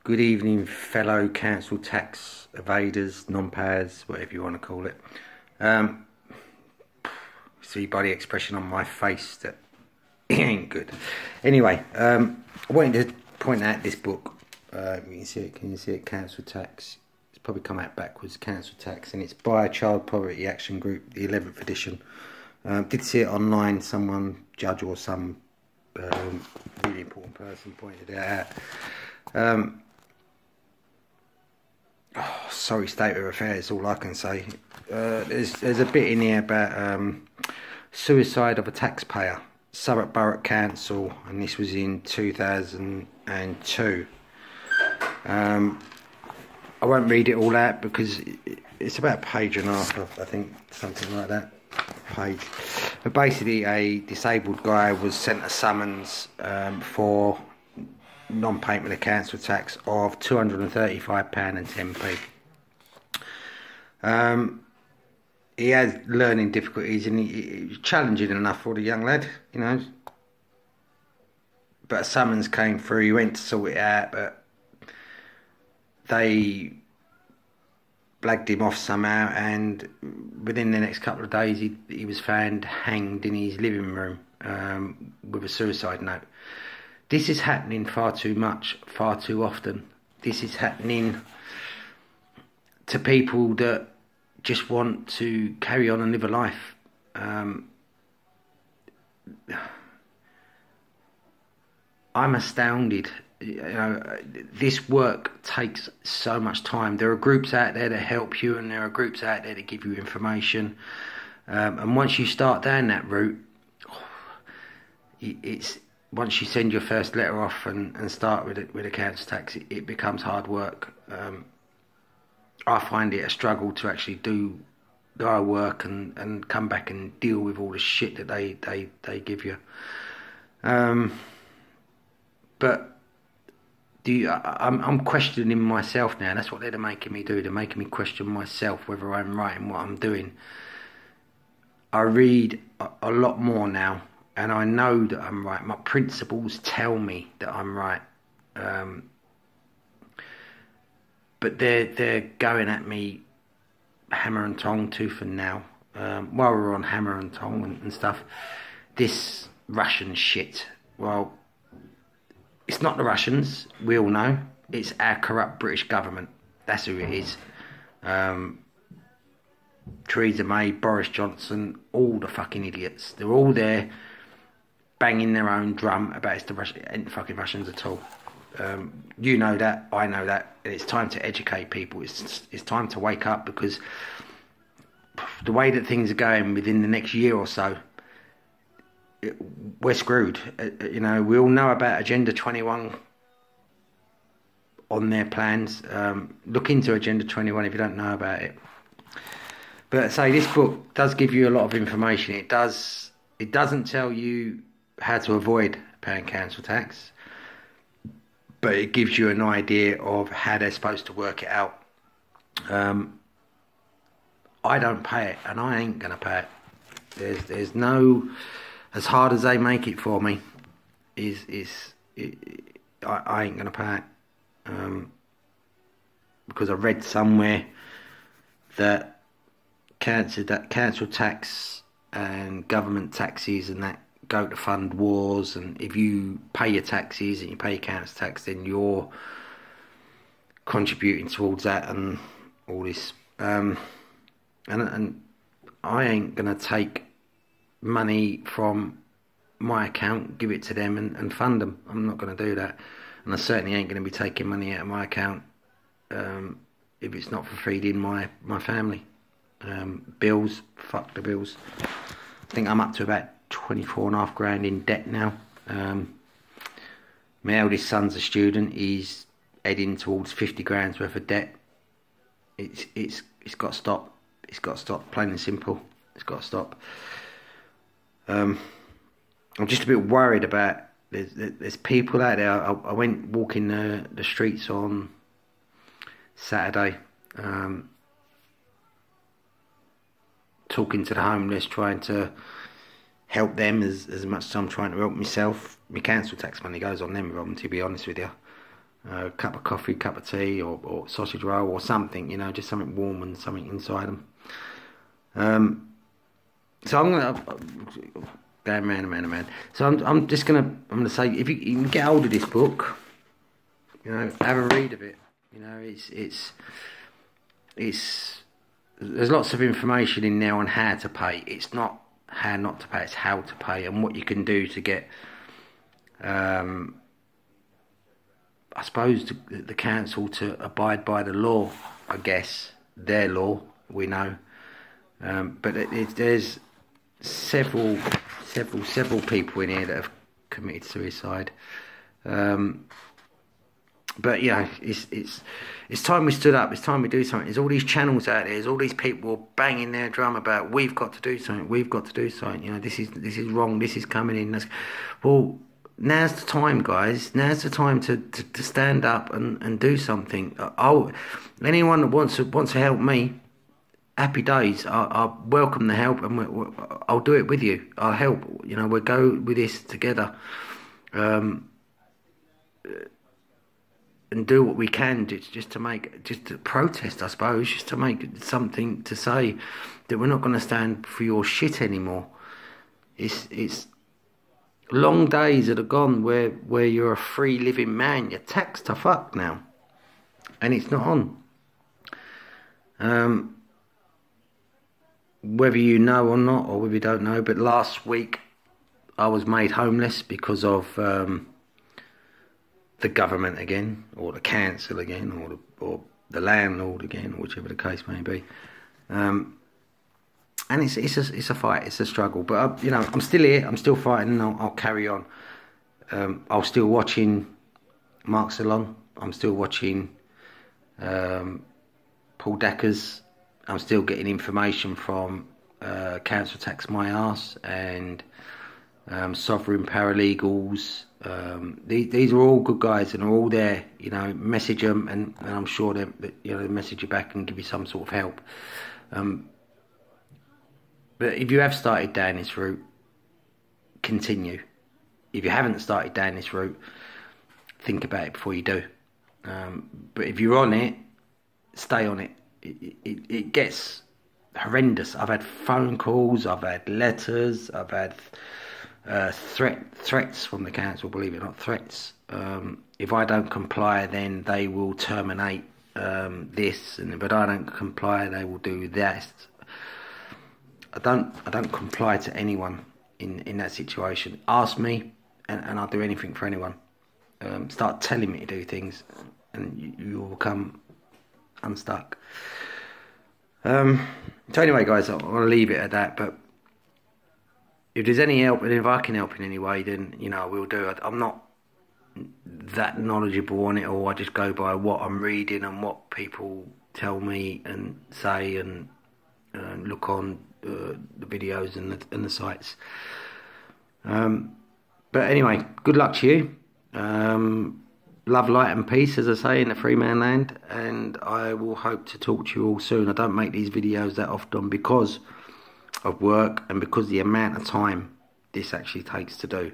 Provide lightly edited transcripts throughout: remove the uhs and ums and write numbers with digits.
Good evening, fellow council tax evaders, non-payers, whatever you want to call it. See by the expression on my face that it ain't good. Anyway, I wanted to point out this book. You can see it. Can you see it? Council Tax. It's probably come out backwards. Council Tax, and it's by Child Poverty Action Group, the 11th edition. Did see it online. Someone, judge or some really important person, pointed it out. Sorry state of affairs, all I can say. There's a bit in here about suicide of a taxpayer, Southwark Borough Council, and this was in 2002. I won't read it all out because it's about a page and a half, I think, something like that, page. But basically, a disabled guy was sent a summons for non-payment of council tax of £235.10. He has learning difficulties, and it's challenging enough for the young lad, you know. But a summons came through. He went to sort it out, but they blagged him off somehow, and within the next couple of days he was found hanged in his living room with a suicide note. This is happening far too much, far too often. This is happening to people that just want to carry on and live a life. I'm astounded. You know, this work takes so much time. There are groups out there that help you, and there are groups out there that give you information. And once you start down that route, once you send your first letter off and start with a council tax, it becomes hard work. I find it a struggle to actually do our work and come back and deal with all the shit that they give you. But I'm questioning myself now. That's what they're making me do. They're making me question myself, whether I'm right in what I'm doing. I read a lot more now, and I know that I'm right. My principles tell me that I'm right. But they're going at me hammer and tong, tooth and nail. While we're on hammer and tong and stuff, this Russian shit, well, it's not the Russians, we all know. It's our corrupt British government. That's who it is. Theresa May, Boris Johnson, all the fucking idiots. They're all there banging their own drum about it's the Russians. It ain't the fucking Russians at all. You know that, I know that. It's time to educate people. It's time to wake up, because the way that things are going within the next year or so, we're screwed. You know, we all know about Agenda 21 on their plans. Look into Agenda 21 if you don't know about it. But say this book does give you a lot of information. It doesn't tell you how to avoid paying council tax, but it gives you an idea of how they're supposed to work it out. I don't pay it, and I ain't gonna pay it. There's no, as hard as they make it for me, I ain't gonna pay it. Because I read somewhere that council tax and government taxes and that go to fund wars, and if you pay your taxes and you pay your council tax, then you're contributing towards that and all this. And I ain't gonna take money from my account, give it to them and fund them. I'm not gonna do that, and I certainly ain't gonna be taking money out of my account if it's not for feeding my family. Bills, fuck the bills. I think I'm up to about 24.5 grand in debt now. My eldest son's a student. He's heading towards 50 grand's worth of debt. It's got to stop. It's got to stop, plain and simple. It's got to stop. I'm just a bit worried about there's people out there. I went walking the streets on Saturday, talking to the homeless, trying to help them as much as I'm trying to help myself. My council tax money goes on them, Robin, to be honest with you. a cup of coffee, cup of tea, or sausage roll or something, you know, just something warm and something inside them. So I'm gonna man. So I'm gonna say, if you can get hold of this book, you know, have a read of it. You know, it's there's lots of information in there on how to pay. It's not how not to pay, it's how to pay and what you can do to get, I suppose, the council to abide by the law. I guess their law, we know, but there's several people in here that have committed suicide. But yeah, it's time we stood up. It's time we do something. There's all these channels out there. There's all these people banging their drum about we've got to do something. We've got to do something. You know, this is wrong. This is coming in. Well, now's the time, guys. Now's the time to stand up and do something. Anyone that wants to help me, happy days. I welcome the help, and I'll do it with you. I'll help. You know, we'll go with this together. And do what we can just to protest, I suppose, just to make something to say that we're not going to stand for your shit anymore. It's long days that are gone where you're a free living man. You're taxed to fuck now, and it's not on. Whether you know or not, or whether you don't know, but last week I was made homeless because of the government again, or the council again, or the landlord again, or whichever the case may be. And it's a fight, it's a struggle. But you know, I'm still here, I'm still fighting, and I'll carry on. I'm still watching Mark Salon. I'm still watching Paul Deckers. I'm still getting information from Council Tax My Arse and Sovereign Paralegals. These are all good guys and are all there. You know, message them, and I'm sure that you know, they message you back and give you some sort of help. But if you have started down this route, continue. If you haven't started down this route, think about it before you do. But if you're on it, stay on it. It gets horrendous. I've had phone calls, I've had letters, I've had threats from the council, believe it or not, threats. If I don't comply, then they will terminate this, and if I don't comply, they will do that. I don't comply to anyone in that situation. Ask me, and I'll do anything for anyone. Start telling me to do things, and you will come unstuck. So anyway, guys, I'll leave it at that. But if there's any help, and if I can help in any way, then you know I will do it. I'm not that knowledgeable on it, or I just go by what I'm reading and what people tell me and say, and look on the videos and the sites. But anyway, good luck to you. Love, light and peace, as I say, in the free man land, and I will hope to talk to you all soon. I don't make these videos that often because of work and because the amount of time this actually takes to do.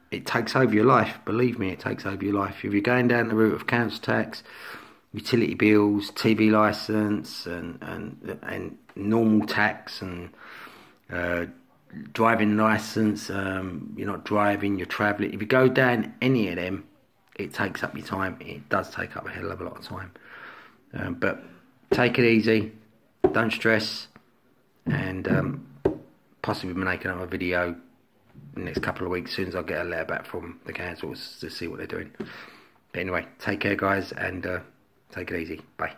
It takes over your life, believe me, it takes over your life. If you're going down the route of council tax, utility bills, TV licence, and normal tax, and driving licence, you're not driving, you're travelling. If you go down any of them, it takes up your time. It does take up a hell of a lot of time. But take it easy, don't stress, and possibly make another video in the next couple of weeks as soon as I get a letter back from the councils to see what they're doing. But anyway, take care, guys, and take it easy. Bye.